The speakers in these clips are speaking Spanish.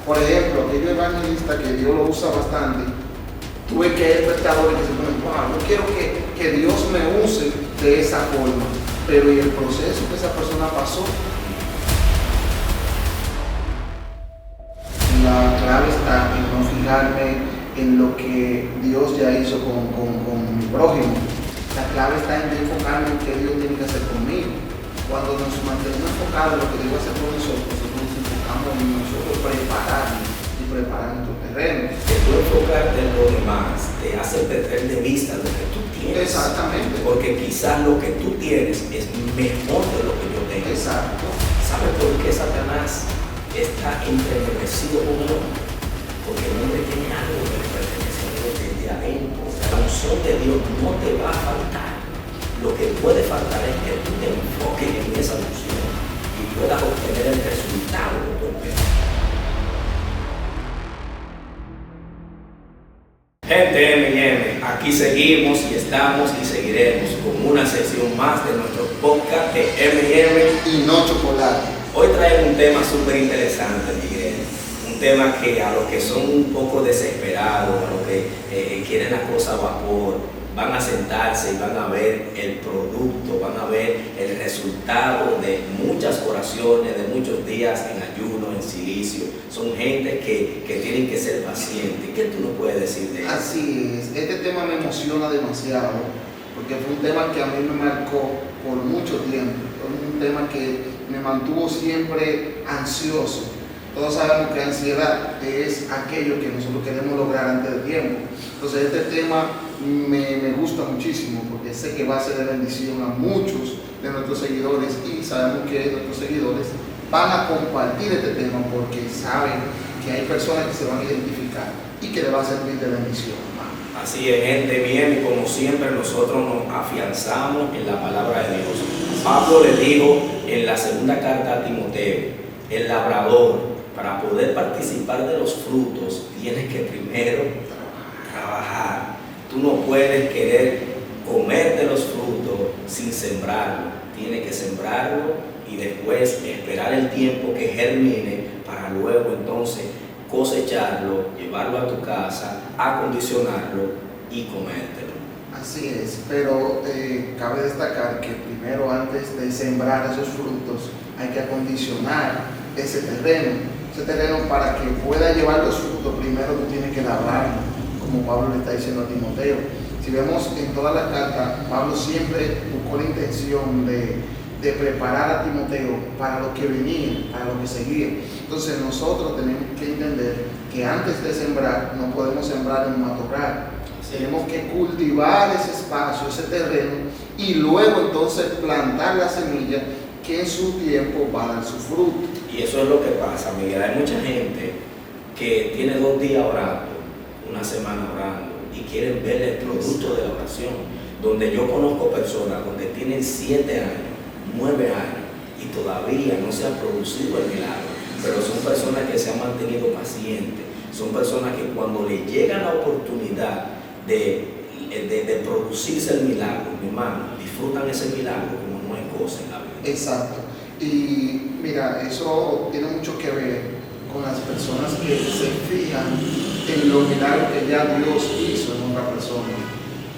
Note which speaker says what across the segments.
Speaker 1: Por ejemplo, aquellos evangelistas que Dios lo usa bastante, tuve que hay espectadores que se ponen, wow, yo quiero que Dios me use de esa forma, pero ¿y el proceso que esa persona pasó? La clave está en no fijarme en lo que Dios ya hizo con mi prójimo. La clave está en enfocarme en qué Dios tiene que hacer conmigo. Cuando nos mantenemos enfocados en lo que Dios va a hacer con nosotros nos enfocamos en nosotros prepararnos y preparar nuestro terreno.
Speaker 2: Que tú enfocarte en lo demás te hace perder de vista lo que tú tienes.
Speaker 1: Exactamente.
Speaker 2: Porque quizás lo que tú tienes es mejor de lo que yo tengo.
Speaker 1: Exacto.
Speaker 2: ¿Sabes por qué Satanás está entremecido con el hombre? Porque el hombre tiene algo que le pertenece a Dios desde adentro. La unción de Dios no te va a faltar. Lo que puede faltar es que tú te enfoques en esa unción y puedas obtener el resultado que tú esperas. Gente M&M, aquí seguimos y estamos y seguiremos con una sesión más de nuestro podcast de M&M
Speaker 1: Y no chocolate.
Speaker 2: Hoy traemos un tema súper interesante, Miguel. Un tema que a los que son un poco desesperados, a los que quieren la cosa a vapor, van a sentarse y van a ver el producto, van a ver el resultado de muchas oraciones, de muchos días en ayuno, en silicio. Son gente que tienen que ser pacientes. ¿Qué tú nos puedes decir de eso?
Speaker 1: Así es. Este tema me emociona demasiado porque fue un tema que a mí me marcó por mucho tiempo. Fue un tema que me mantuvo siempre ansioso. Todos sabemos que ansiedad es aquello que nosotros queremos lograr antes de tiempo. Entonces este tema me gusta muchísimo porque sé que va a ser de bendición a muchos de nuestros seguidores y sabemos que nuestros seguidores van a compartir este tema porque saben que hay personas que se van a identificar y que le va a servir de bendición.
Speaker 2: Así es, gente, bien, y como siempre nosotros nos afianzamos en la palabra de Dios. Pablo le dijo en la segunda carta a Timoteo, el labrador, para poder participar de los frutos, tienes que primero trabajar. Tú no puedes querer comer de los frutos sin sembrarlo. Tienes que sembrarlo y después esperar el tiempo que germine para luego entonces cosecharlo, llevarlo a tu casa, acondicionarlo y comértelo.
Speaker 1: Así es, pero cabe destacar que primero antes de sembrar esos frutos hay que acondicionar ese terreno para que pueda llevar los frutos. Primero tú tienes que lavarlo, como Pablo le está diciendo a Timoteo. Si vemos en toda la carta, Pablo siempre buscó la intención de preparar a Timoteo para lo que venía, para lo que seguía. Entonces nosotros tenemos que entender que antes de sembrar no podemos sembrar en un matorral. Tenemos que cultivar ese espacio, ese terreno y luego entonces plantar la semilla que en su tiempo va a dar su fruto.
Speaker 2: Y eso es lo que pasa, Miguel. Hay mucha gente que tiene 2 días orando, una semana orando y quieren ver el producto de la oración. Donde yo conozco personas donde tienen 7 años, 9 años y todavía no se ha producido el milagro, pero son personas que se han mantenido pacientes, son personas que cuando le llega la oportunidad de producirse el milagro, mi hermano, disfrutan ese milagro como no hay cosa en la vida.
Speaker 1: Exacto. Y mira, eso tiene mucho que ver con las personas que se fijan en los milagros que ya Dios hizo en otra persona.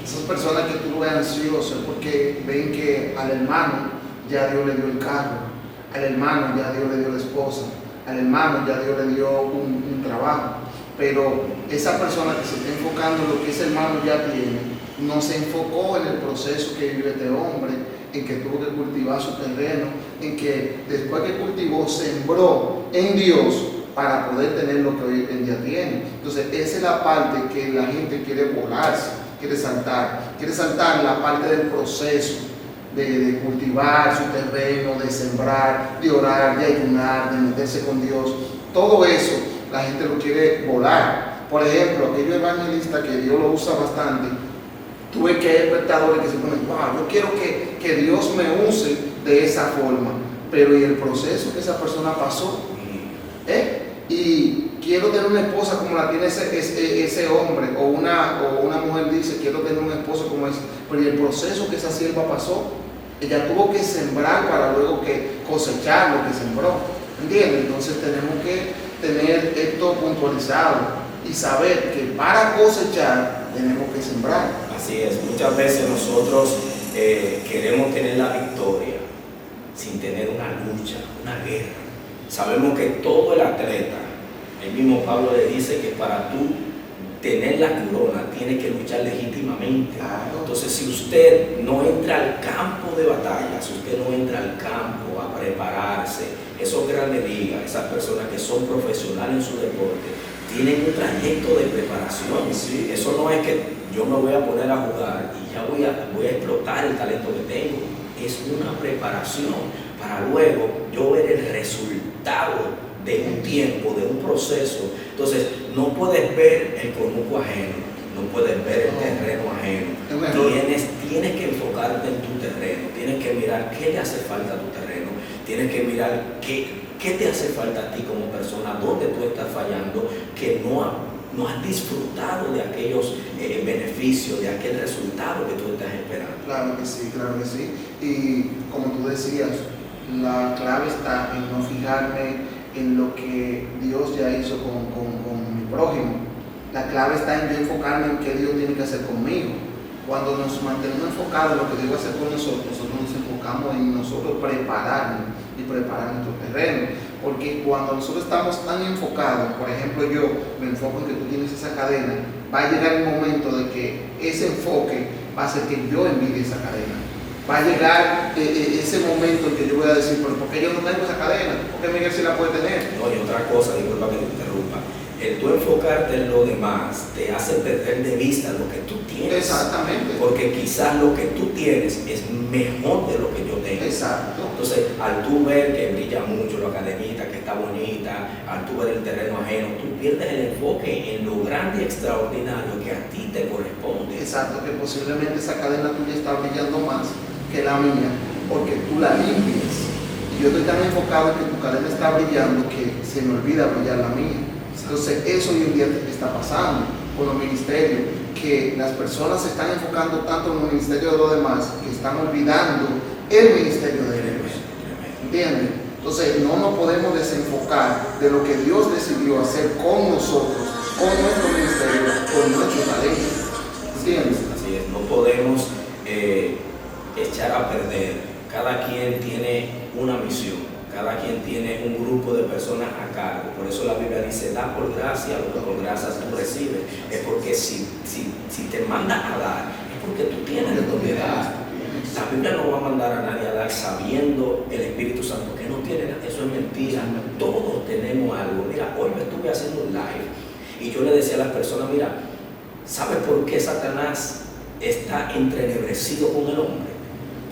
Speaker 1: Esas personas que tú lo ves ansioso es porque ven que al hermano ya Dios le dio el carro, al hermano ya Dios le dio la esposa, al hermano ya Dios le dio un trabajo. Pero esa persona que se está enfocando en lo que ese hermano ya tiene, no se enfocó en el proceso que vive este hombre, en que tuvo que cultivar su terreno, en que después que cultivó, sembró en Dios para poder tener lo que hoy en día tiene. Entonces, esa es la parte que la gente quiere volarse, quiere saltar la parte del proceso de cultivar su terreno, de sembrar, de orar, de ayunar, de meterse con Dios. Todo eso la gente lo quiere volar. Por ejemplo, aquellos evangelistas que Dios lo usa bastante, tuve que hay espectadores que se ponen, wow, yo quiero que Dios me use de esa forma, pero ¿y el proceso que esa persona pasó? Y quiero tener una esposa como la tiene ese hombre, o una mujer dice, quiero tener un esposo como ese, pero ¿y el proceso que esa sierva pasó? Ella tuvo que sembrar para luego que cosechar lo que sembró, ¿entiendes? Entonces tenemos que tener esto puntualizado y saber que para cosechar tenemos que sembrar.
Speaker 2: Así es, muchas veces nosotros queremos tener la victoria sin tener una lucha, una guerra. Sabemos que todo el atleta, el mismo Pablo le dice que para tú tener la corona tiene que luchar legítimamente.
Speaker 1: Claro.
Speaker 2: Entonces, si usted no entra al campo de batalla, si usted no entra al campo a prepararse, esos grandes ligas, esas personas que son profesionales en su deporte, tienen un trayecto de preparación.
Speaker 1: Sí.
Speaker 2: Eso no es que yo me voy a poner a jugar y ya voy a explotar el talento que tengo. Es una preparación para luego yo ver el resultado de un tiempo, de un proceso. Entonces, no puedes ver el conuco ajeno, no puedes ver el terreno ajeno. Tienes que enfocarte en tu terreno, tienes que mirar qué le hace falta a tu terreno, tienes que mirar qué te hace falta a ti como persona, dónde tú estás fallando, que no has disfrutado de aquellos beneficios, de aquel resultado que tú estás esperando.
Speaker 1: Claro que sí, claro que sí. Y como tú decías, la clave está en no fijarme en lo que Dios ya hizo con mi prójimo. La clave está en yo enfocarme en qué Dios tiene que hacer conmigo. Cuando nos mantenemos enfocados en lo que Dios va a hacer con nosotros nos enfocamos en nosotros prepararnos y preparar nuestro terreno. Porque cuando nosotros estamos tan enfocados, por ejemplo yo me enfoco en que tú tienes esa cadena, va a llegar un momento de que ese enfoque va a hacer que yo envidie esa cadena. Va a llegar ese momento en que yo voy a decir, pero ¿por qué yo no tengo esa cadena? ¿Por qué Miguel sí la puede tener?
Speaker 2: No, y otra cosa, disculpa que te interrumpa, el tú enfocarte en lo demás te hace perder de vista lo que tú tienes.
Speaker 1: Exactamente.
Speaker 2: Porque quizás lo que tú tienes es mejor de lo que yo tengo.
Speaker 1: Exacto.
Speaker 2: Entonces, al tú ver que brilla mucho la cadenita, que está bonita, al tú ver el terreno ajeno, tú pierdes el enfoque en lo grande y extraordinario que a ti te corresponde.
Speaker 1: Exacto, que posiblemente esa cadena tuya está brillando más que la mía, porque tú la limpias. Y yo estoy tan enfocado en que tu cadena está brillando que se me olvida brillar la mía. Entonces, eso hoy en día está pasando con los ministerios, que las personas se están enfocando tanto en el ministerio de los demás que están olvidando el ministerio de ellos. ¿Entienden? Entonces, no nos podemos desenfocar de lo que Dios decidió hacer con nosotros, con nuestro ministerio, con nuestro talento. ¿Entiendes?
Speaker 2: Así es, no podemos echar a perder. Cada quien tiene una misión, cada quien tiene un grupo de personas a cargo. Por eso la Biblia dice, da por gracia lo que por gracia tú recibes. Es porque si te manda a dar, es porque tú tienes de dónde dar. La Biblia no va a mandar a nadie a dar sabiendo el Espíritu Santo que no tiene nada. Eso es mentira. Todos tenemos algo. Mira, hoy me estuve haciendo un live y yo le decía a las personas, mira, ¿sabes por qué Satanás está entrenebrecido con el hombre?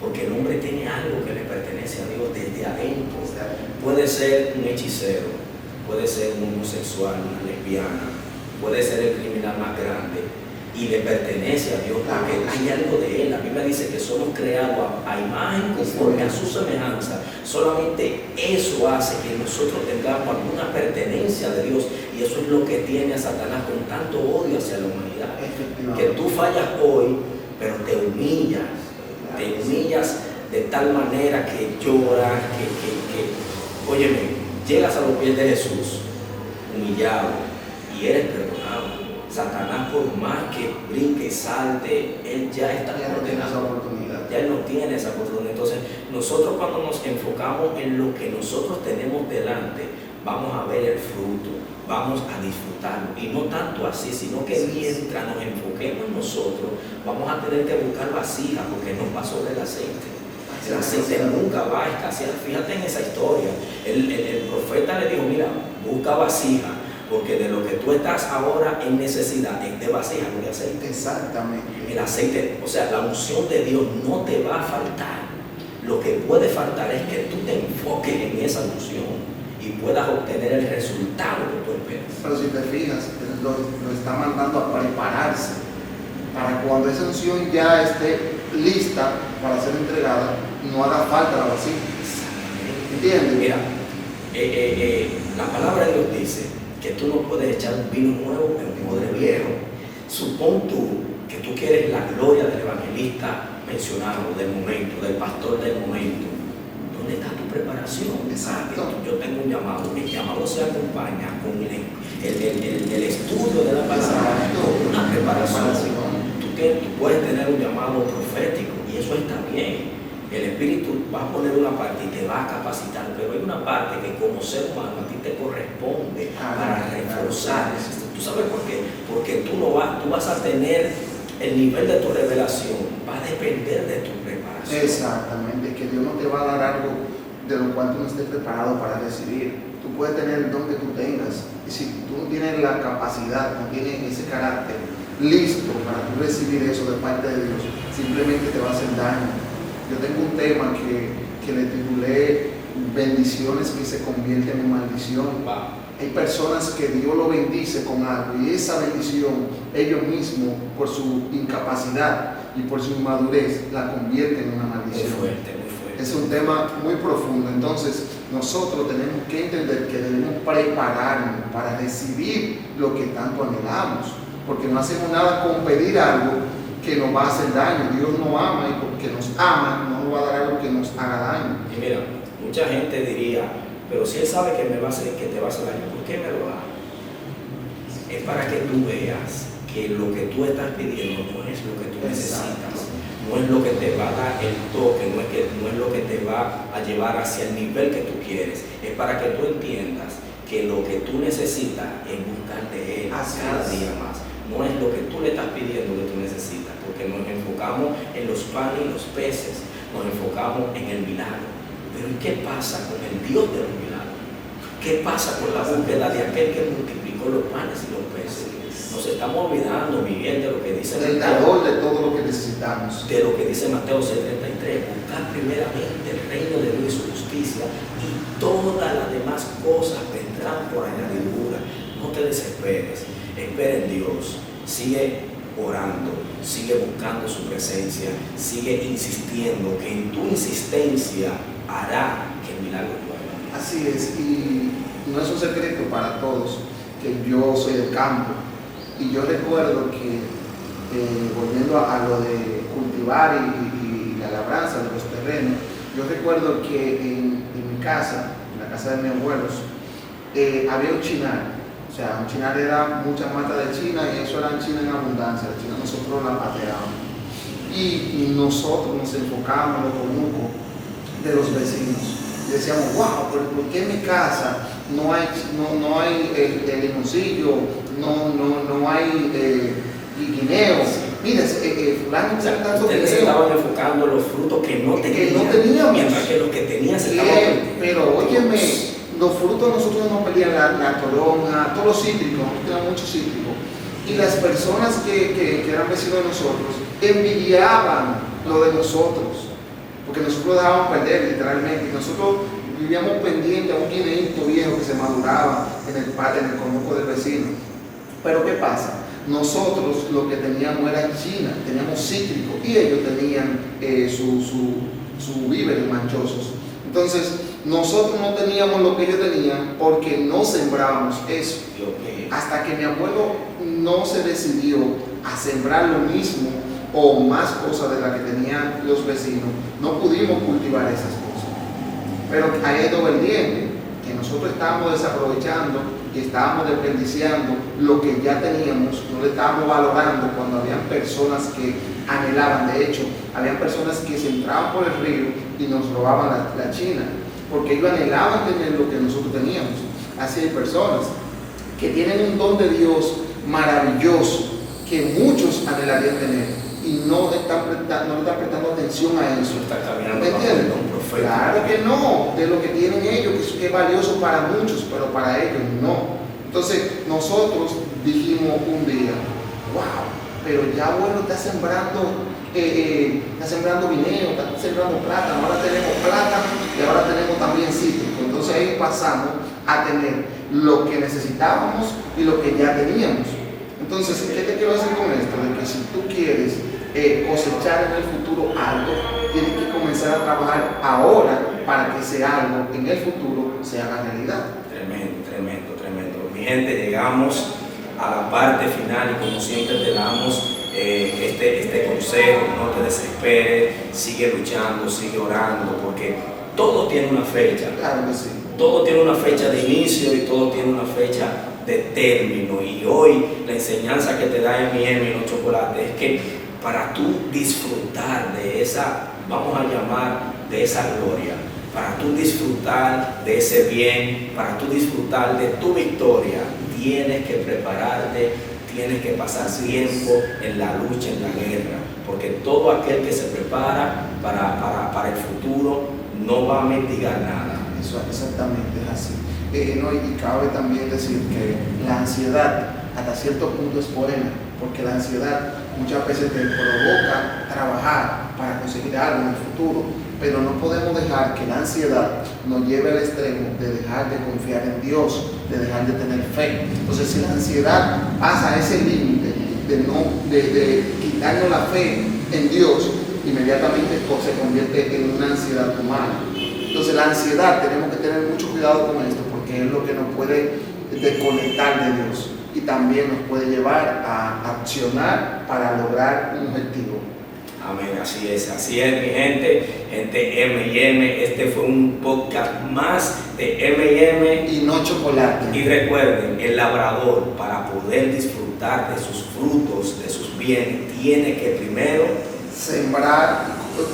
Speaker 2: Porque el hombre tiene algo que le pertenece a Dios desde adentro. Puede ser un hechicero, puede ser un homosexual, una lesbiana, puede ser el criminal más grande y le pertenece a Dios porque hay algo de él. La Biblia dice que somos creados a imagen conforme a su semejanza. Solamente eso hace que nosotros tengamos alguna pertenencia de Dios, y eso es lo que tiene a Satanás con tanto odio hacia la humanidad. Que tú fallas hoy, pero te humillas de tal manera que lloras, óyeme, llegas a los pies de Jesús humillado y eres perdonado. Satanás, por más que brinque y salte, él ya está condenado. Ya él no tiene esa oportunidad. Entonces, nosotros cuando nos enfocamos en lo que nosotros tenemos delante, vamos a ver el fruto, vamos a disfrutarlo. Y no tanto así, sino que mientras nos enfoquemos en nosotros, vamos a tener que buscar vasijas porque nos va sobre el aceite. El aceite nunca va a escasear. Fíjate en esa historia. El profeta le dijo, mira, busca vasija, porque de lo que tú estás ahora en necesidad es de vasija, no de aceite.
Speaker 1: Exactamente.
Speaker 2: El aceite, o sea, la unción de Dios no te va a faltar. Lo que puede faltar es que tú te enfoques en esa unción y puedas obtener el resultado que tú esperas.
Speaker 1: Pero si te fijas, lo está mandando a prepararse para cuando esa unción ya esté lista para ser entregada, no haga falta la vasija. ¿Entiendes?
Speaker 2: Mira, la palabra de Dios dice que tú no puedes echar un vino nuevo en un odre viejo. Supón tú que tú quieres la gloria del evangelista mencionado del momento, del pastor del momento. ¿dónde está tu preparación?
Speaker 1: Exacto.
Speaker 2: Yo tengo un llamado. El llamado se acompaña con el estudio de la palabra, con una preparación. Tú puedes tener un llamado profético y eso está bien. El Espíritu va a poner una parte y te va a capacitar, pero hay una parte que como ser humano a ti te corresponde para reforzar. ¿Tú sabes por qué? Porque tú vas a tener el nivel de tu revelación, va a depender de tu preparación.
Speaker 1: Exactamente, que Dios no te va a dar algo de lo cual tú no estés preparado para recibir. Tú puedes tener el don que tú tengas, y si tú no tienes la capacidad, no tienes ese carácter listo para tú recibir eso de parte de Dios, simplemente te va a hacer daño. Yo tengo un tema que le titulé bendiciones que se convierten en maldición.
Speaker 2: Wow.
Speaker 1: Hay personas que Dios lo bendice con algo y esa bendición ellos mismos por su incapacidad y por su inmadurez la convierten en una maldición.
Speaker 2: Muy fuerte, muy fuerte.
Speaker 1: Es un tema muy profundo. Entonces nosotros tenemos que entender que debemos prepararnos para recibir lo que tanto anhelamos, porque no hacemos nada con pedir algo que nos va a hacer daño. Dios nos ama y porque nos ama no nos va a dar algo que nos haga daño.
Speaker 2: Y mira, mucha gente diría, pero si Él sabe que me va a hacer, que te va a hacer daño, ¿por qué me lo da? Es para que tú veas que lo que tú estás pidiendo no es lo que tú necesitas, no es lo que te va a dar el toque, no es lo que te va a llevar hacia el nivel que tú quieres. Es para que tú entiendas que lo que tú necesitas es buscar de Él cada día más. No es lo que tú le estás pidiendo que tú necesitas, porque nos enfocamos en los panes y los peces, nos enfocamos en el milagro. Pero ¿y qué pasa con el Dios de los milagros? ¿Qué pasa con la búsqueda de aquel que multiplicó los panes y los peces? Nos estamos olvidando, Miguel, de lo que dice
Speaker 1: el dador de todo lo que necesitamos.
Speaker 2: De lo que dice Mateo 6:33, buscar primeramente el reino de Dios y su justicia y todas las demás cosas vendrán por añadidura. No te desesperes, espera en Dios, sigue orando, sigue buscando su presencia, sigue insistiendo, que en tu insistencia hará que el milagro vuelva.
Speaker 1: Así es, y no es un secreto para todos que yo soy del campo. Y yo recuerdo que, volviendo a lo de cultivar y la labranza de los terrenos, yo recuerdo que en mi casa, en la casa de mis abuelos, había un chinar. O sea, un chinar era muchas matas de china y eso era china en abundancia. La china nosotros la pateábamos. Y nosotros nos enfocábamos en los conucos de los vecinos. Y decíamos, wow, pero ¿por qué en mi casa no hay limoncillo? No hay guineo? Mira, fulano tiene tanto guineo.
Speaker 2: Ustedes se estaban enfocando en los frutos que no teníamos, mientras que los que tenían se estaban perdiendo.
Speaker 1: Pero óyeme, los frutos nosotros no pedían la toronja, todos los cítricos, nosotros teníamos muchos cítricos. Y las personas que eran vecinos de nosotros envidiaban lo de nosotros, porque nosotros lo dejábamos perder literalmente. Y nosotros vivíamos pendientes a un guineíto viejo que se maduraba en el patio, en el conuco del vecino. Pero ¿qué pasa? Nosotros lo que teníamos era China, teníamos cítrico y ellos tenían su víveres manchosos. Entonces, nosotros no teníamos lo que ellos tenían porque no sembrábamos eso. Hasta que mi abuelo no se decidió a sembrar lo mismo o más cosas de las que tenían los vecinos, no pudimos cultivar esas cosas. Pero ahí es doble diente, que nosotros estábamos desaprovechando y estábamos desperdiciando lo que ya teníamos, no le estábamos valorando cuando habían personas que anhelaban. De hecho, habían personas que se entraban por el río y nos robaban la china, porque ellos anhelaban tener lo que nosotros teníamos. Así hay personas que tienen un don de Dios maravilloso, que muchos anhelarían tener, y no le están prestando atención a eso. ¿Me entiendes? Claro que no, de lo que tienen ellos, que es valioso para muchos, pero para ellos no. Entonces nosotros dijimos un día, wow, pero ya abuelo está sembrando guineo, está sembrando plátano, ahora tenemos plátano y ahora tenemos también cítrico. Entonces ahí pasamos a tener lo que necesitábamos y lo que ya teníamos. Entonces, ¿qué te quiero decir con esto? De que si tú quieres cosechar en el futuro algo, tienes que comenzar a trabajar ahora para que ese algo en el futuro se haga realidad.
Speaker 2: Tremendo. Mi gente, llegamos a la parte final y como siempre te damos este consejo: no te desesperes, sigue luchando, sigue orando, porque todo tiene una fecha.
Speaker 1: Claro que sí.
Speaker 2: Todo tiene una fecha de inicio y todo tiene una fecha de término. Y hoy la enseñanza que te da M&M y los chocolates es que para tú disfrutar de esa, vamos a llamar, de esa gloria, para tú disfrutar de ese bien, para tú disfrutar de tu victoria, tienes que prepararte, tienes que pasar tiempo en la lucha, en la guerra, porque todo aquel que se prepara para el futuro no va a mendigar nada.
Speaker 1: Eso exactamente es así. No, y cabe también decir que la ansiedad hasta cierto punto es buena, porque la ansiedad muchas veces te provoca trabajar para conseguir algo en el futuro, pero no podemos dejar que la ansiedad nos lleve al extremo de dejar de confiar en Dios, de dejar de tener fe. Entonces, si la ansiedad pasa ese límite de quitarnos la fe en Dios, inmediatamente se convierte en una ansiedad humana. Entonces, la ansiedad, tenemos que tener mucho cuidado con esto, porque es lo que nos puede desconectar de Dios y también nos puede llevar a accionar para lograr un objetivo.
Speaker 2: Amén, así es, mi gente M&M. Este fue un podcast más de M&M
Speaker 1: y no chocolate.
Speaker 2: Y recuerden, el labrador, para poder disfrutar de sus frutos, de sus bienes, tiene que primero
Speaker 1: sembrar,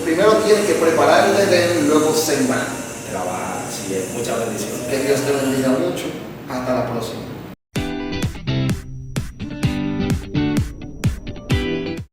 Speaker 1: primero tiene que preparar el terreno y luego sembrar.
Speaker 2: Trabajar, así es. Muchas bendiciones.
Speaker 1: Que Dios te bendiga mucho. Hasta la próxima.